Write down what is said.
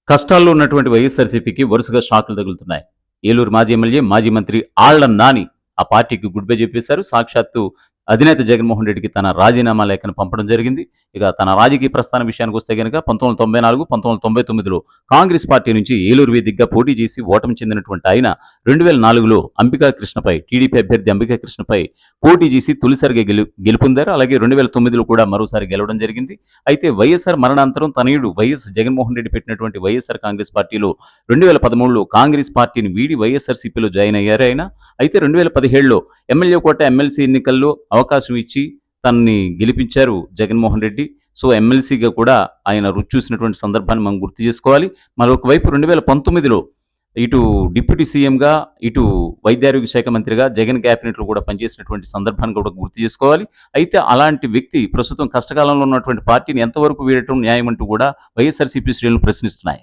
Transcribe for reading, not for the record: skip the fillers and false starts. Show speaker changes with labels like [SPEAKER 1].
[SPEAKER 1] కష్టాల్లో ఉన్నటువంటి వైఎస్ఆర్సీపీకి వరుసగా షాకులు తగులుతున్నాయి. ఏలూరు మాజీ ఎమ్మెల్యే, మాజీ మంత్రి ఆళ్ల నాని ఆ పార్టీకి గుడ్ బై చెప్పేశారు. సాక్షాత్తు అధినేత జగన్మోహన్ రెడ్డికి తన రాజీనామా లేఖను పంపడం జరిగింది. ఇక తన రాజకీయ ప్రస్థానం విషయానికి వస్తే గనుక 1994, 1999లో కాంగ్రెస్ పార్టీ నుంచి ఏలూరు వేదికగా పోటీ చేసి ఓటమి చెందినటువంటి ఆయన 2004లో అంబికా కృష్ణపై, టీడీపీ అభ్యర్థి అంబికా కృష్ణపై పోటీ చేసి తొలిసారిగా గెలుపొందారు. అలాగే 2009లో కూడా మరోసారి గెలవడం జరిగింది. అయితే వైఎస్ఆర్ మరణాంతరం తనయుడు వైఎస్ జగన్మోహన్ రెడ్డి పెట్టినటువంటి వైఎస్ఆర్ కాంగ్రెస్ పార్టీలో 2013లో కాంగ్రెస్ పార్టీని వీడి వైఎస్ఆర్సీపీలో జాయిన్ అయ్యారు ఆయన. అయితే 2017లో ఎమ్మెల్యే కోట, ఎమ్మెల్సీ ఎన్నికల్లో అవకాశం ఇచ్చి తనని గెలిపించారు జగన్మోహన్ రెడ్డి. సో ఎమ్మెల్సీగా కూడా ఆయన రుచి చూసినటువంటి సందర్భాన్ని మనం గుర్తు చేసుకోవాలి. మరొక వైపు 2019లో ఇటు డిప్యూటీ సీఎంగా, ఇటు వైద్యారోగ్య శాఖ మంత్రిగా జగన్ క్యాబినెట్లో కూడా పనిచేసినటువంటి సందర్భాన్ని కూడా గుర్తు చేసుకోవాలి. అయితే అలాంటి వ్యక్తి ప్రస్తుతం కష్టకాలంలో ఉన్నటువంటి పార్టీని ఎంతవరకు వీడటం న్యాయం అంటూ కూడా వైఎస్ఆర్సీపీ శ్రేణులు ప్రశ్నిస్తున్నాయి.